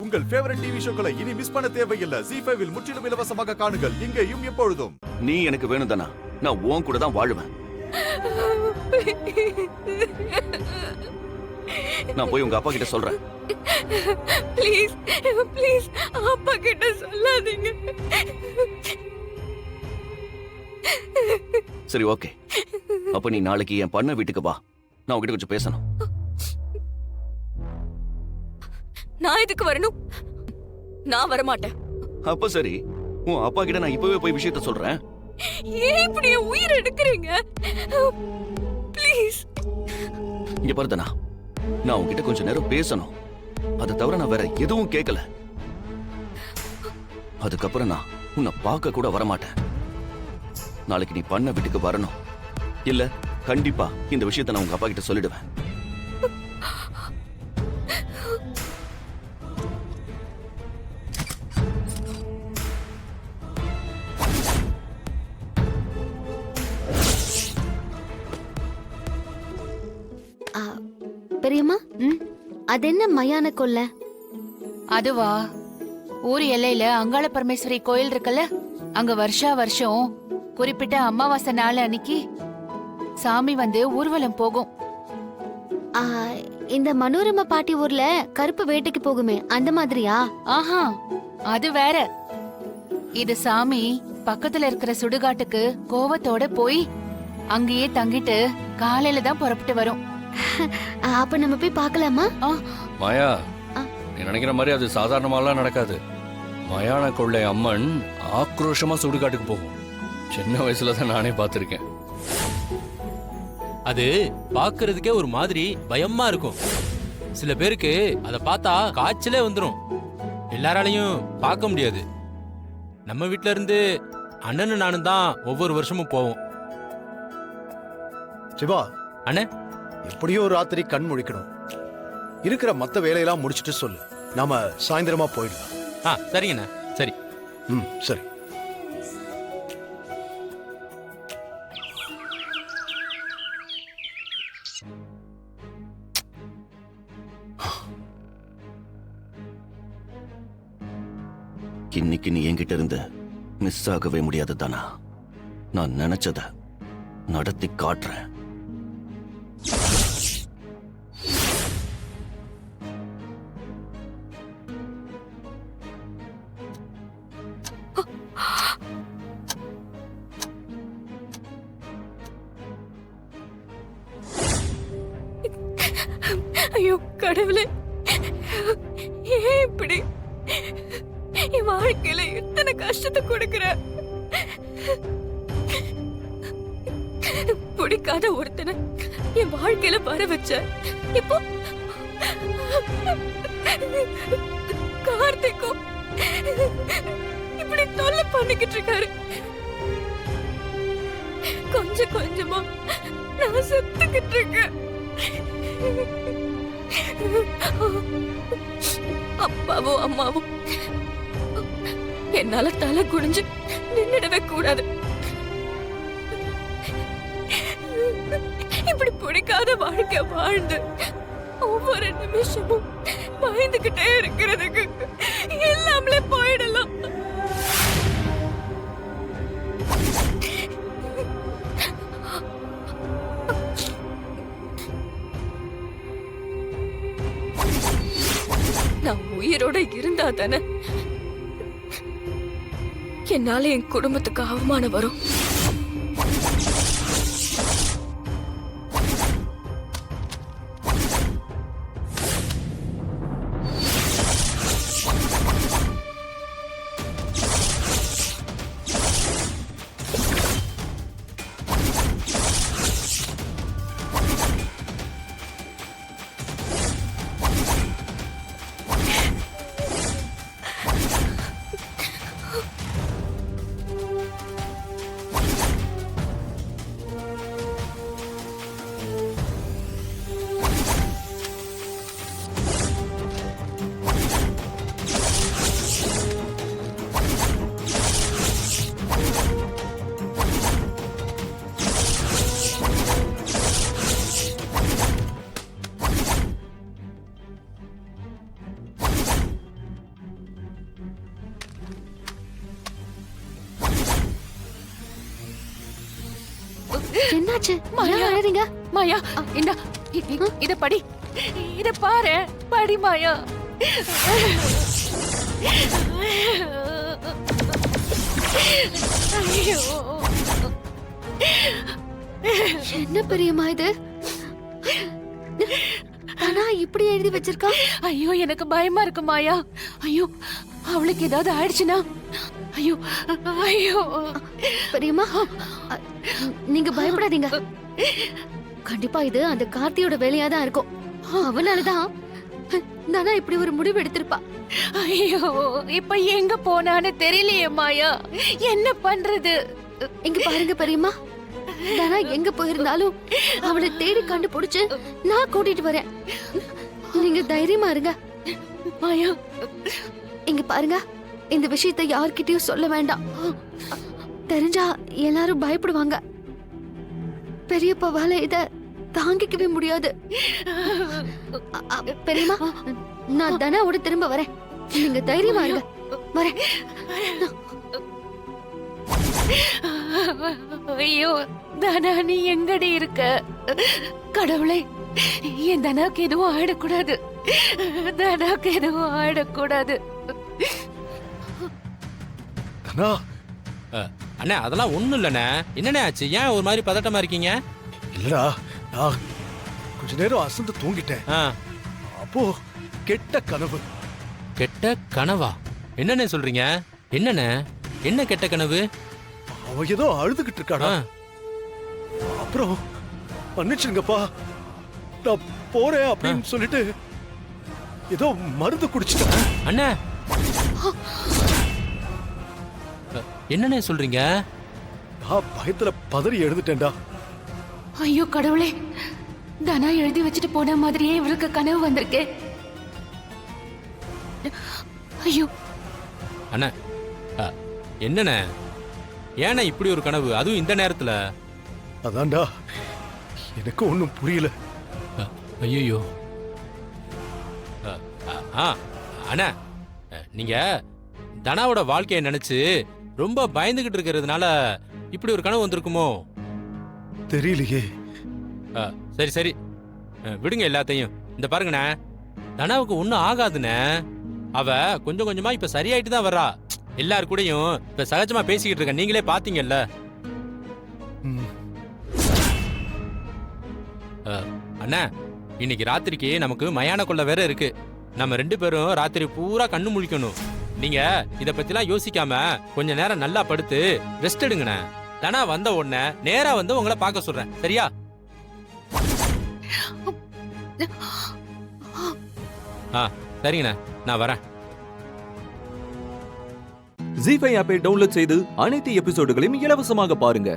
உங்கள் favourite TV ஷோக்களை இனி miss பண்ண தேவையில்லை. ZEE5 இல் முற்றிலும் இலவசமாக காணுங்கள். இங்கேயும் எப்பொழுதும். நீ எனக்கு வேணும் தானா? நான் உன் கூட தான் வாழுவேன். நான் போய் உங்க அப்பா கிட்ட சொல்றேன். ப்ளீஸ் ப்ளீஸ் அப்பா கிட்ட சொல்லாதீங்க. சரி, ஓகே. அப்ப நீ நாளைக்கு என் பண்ண வீட்டுக்கு வா. நான் உங்ககிட்ட கொஞ்சம் பேசணும். நான் எதுக்கு வரணும்? நான் வரமாட்டேன். அப்ப சரி, உன் அப்பா கிட்ட நான் இப்பவே போய் விஷயத்த சொல்றேன். ஏன் இப்படி என் உயிர் எடுக்கிறீங்க? ப்ளீஸ். இங்க பாருதனா, நான் உன்கிட்ட கொஞ்ச நேரம் பேசணும். அதை தவிர நான் வேற எதுவும் கேட்கல. அதுக்கப்புறம் நான் உன்னை பார்க்க கூட வரமாட்டேன். நாளைக்கு நீ பண்ண வீட்டுக்கு வரணும். இல்ல கண்டிப்பா இந்த விஷயத்தை நான் உங்க அப்பா கிட்ட சொல்லிடுவேன். பெரியம்மா, அது என்ன மயான கொல்லை? அதுவா, ஊர் எல்லையில அங்காள பரமேஸ்வரி கோயில் இருக்குல்ல, அங்க வருஷா வருஷம் குறிப்பிட்ட அமாவாசை நாள் அன்னைக்கு சாமி வந்து ஊர்வலம் போகும். இந்த மனோரமா பாட்டி ஊர்ல கருப்பு வேட்டைக்கு போகுமே, அந்த மாதிரியா? ஆஹா, அது வேற. இது சாமி பக்கத்துல இருக்கிற சுடுகாட்டுக்கு கோவத்தோட போய் அங்கேயே தங்கிட்டு காலையில தான் புறப்பட்டு வரும். அப்ப நம்ம போய் பார்க்கலாமா? மாயா, நீ நினைக்கிற மாதிரி அது சாதாரணமாலாம் நடக்காது. மயான கொள்ளை அம்மன் ஆக்ரோஷமா சுடுகாட்டுக்கு போகும். சின்ன வயசுல தான் நானே பார்த்திருக்கேன். அது பாக்குறதுக்கே ஒரு மாதிரி பயமா இருக்கும். சில பேருக்கு அதை பார்த்தா காய்ச்சலே வந்துடும். எல்லாராலையும் பார்க்க முடியாது. நம்ம வீட்ல இருந்து அண்ணனும் நானும் தான் ஒவ்வொரு வருஷமும் போவோம். சிவா அண்ணே, எப்படியோ ராத்திரி கண் முழிக்கணும். இருக்கிற மத்த வேலையெல்லாம் முடிச்சிட்டு சொல்லு, நாம சாயந்தரமா போயிடலாம். சரிங்கண்ணா. சரி. சரி. இன்னைக்கு நீ என்கிட்ட இருந்து மிஸ் ஆகவே முடியாது தானா? நான் நினைச்சத நடத்தி காட்டுறேன். ஐயோ கடவுளே, ஏன் இப்படி என் வாழ்க்கையில இத்தனை கஷ்டத்தை கொடுக்கிற? பிடிக்காத ஒருத்தனை என் வாழ்க்கையில வர வச்ச. இப்போ கார்த்திக்கும் இப்படி தொல்லை பண்ணிக்கிட்டு இருக்காரு. கொஞ்சம் கொஞ்சமா நான் செத்துக்கிட்டு இருக்கேன். அப்பாவும் அம்மாவும் என்னால தலை குடிஞ்சு நின்னுடவே கூடாது. இப்படி பிடிக்காத வாழ்க்கை வாழ்ந்து ஒவ்வொரு நிமிஷமும் பயந்துகிட்டே இருக்கிறதுக்கு எல்லாமே போயிடலாம். நான் உயிரோட இருந்தா தானே என்னால என் குடும்பத்துக்கு அவமானம் வரும். என்னாச்சு மாயா. ஏன் அழறீங்க? மாயா இந்த இத படி, இத பாரு, படி மாயா. ஐயோ. என்ன பெரியம்மா இது? ஆனா இப்படி எழுதி வச்சிருக்கா? ஐயோ எனக்கு பயமா இருக்கு மாயா. ஐயோ அவளுக்கு ஏதாவது ஆயிடுச்சுன்னா, ஐயோ ஐயோ. பெரியம்மா நீங்க பயப்படாதீங்க. கண்டிப்பா இது அந்த கார்த்தியோட வேலையா தான் இருக்கும். அவனாலதான் தானா இப்படி ஒரு முடிவு எடுத்திருப்பா. ஐயோ இப்ப எங்க போனான்னு தெரியலையே மாயா, என்ன பண்றது? இங்க பாருங்க பெரியம்மா, தானா எங்க போயிருந்தாலும் அவளை தேடி கண்டுபிடிச்சு நான் கூட்டிட்டு வரேன். நீங்க தைரியமா இருங்க. மாயா இங்க பாருங்க, இந்த விஷயத்தை யார்கிட்டயும் சொல்ல வேண்டாம். தெரிஞ்சா எல்லாரும் பயப்படுவாங்க. பெரியப்பாவால இத தாங்கிக்கவே முடியாது. பெரியம்மா நான் தனாவோட திரும்ப வரேன். நீங்க தைரியமா இருங்க. வரேன். ஐயோ தனா நீ எங்கடி இருக்க? கடவுளே என் தனாக்கு எதுவும் ஆயிடக்கூடாது, தனாக்கு எதுவும் ஆயிடக்கூடாது. தனா, அண்ணே அதெல்லாம் ஒண்ணும் இல்லண்ணே. என்னண்ணே ஆச்சு? ஏன் ஒரு மாதிரி பதட்டமா இருக்கீங்க? இல்லடா, நான் கொஞ்ச நேரம் அசந்து தூங்கிட்டேன். ஆ, அப்போ கெட்ட கனவு. கெட்ட கனவா? என்னண்ணே சொல்றீங்க? என்னண்ணே, என்ன கெட்ட கனவு? அவ ஏதோ அழுதுகிட்டு இருக்காடா. ஆ, அப்புறம் மன்னிச்சுங்கப்பா, நான் போறேன் அப்படின்னு சொல்லிட்டு ஏதோ மருந்து குடிச்சிட்டேன். அண்ணே என்னண்ணே சொல்றீங்க? நான் பயத்துல பதறி எழுந்துட்டேன்டா. ஐயோ கடவுளே, தனா எழுதி வச்சுட்டு போன மாதிரியே இவருக்கு கனவு வந்திருக்கே. ஐயோ அண்ணே என்னண்ணே, ஏண்ணே இப்படி ஒரு கனவு, அதுவும் இந்த நேரத்துல? அதான்டா எனக்கு ஒண்ணும் புரியல. ஐயோ. அண்ணா நீங்க தனாவோட வாழ்க்கையை நினைச்சு ரொம்ப பயந்துகிட்டு இருக்கிறதுனால இப்படி ஒரு கனவு வந்திருக்குமோ? தெரியலையே. சரி சரி, விடுங்க எல்லாத்தையும். இந்த பாருங்கண்ணே, தனாவுக்கு ஒன்றும் ஆகாதுண்ணே. அவ கொஞ்சம் கொஞ்சமா இப்ப சரியாயிட்டு தான் வர்றா. எல்லாரு கூடயும் இப்ப சகஜமா பேசிக்கிட்டு இருக்க, நீங்களே பாத்தீங்கல்ல. ம். அண்ணா இன்னைக்கு ராத்திரிக்கு நமக்கு மயான கொள்ள வேற இருக்கு. நம்ம 2 பேரும் ராத்திரி பூரா கண்ணு முழிக்கணும். நீங்க இத பத்திலாம் யோசிக்காம கொஞ்ச நேரம் நல்லா படுத்து ரெஸ்ட் எடுங்கண்ணே. தனா வந்த உடனே நேரா வந்து உங்களை பார்க்க சொல்றேன், சரியா? சரிங்கண்ணா, நான் வரேன். ஜீ5 ஆப்பை டவுன்லோட் செய்து அனைத்து எபிசோடுகளையும் இலவசமாக பாருங்க.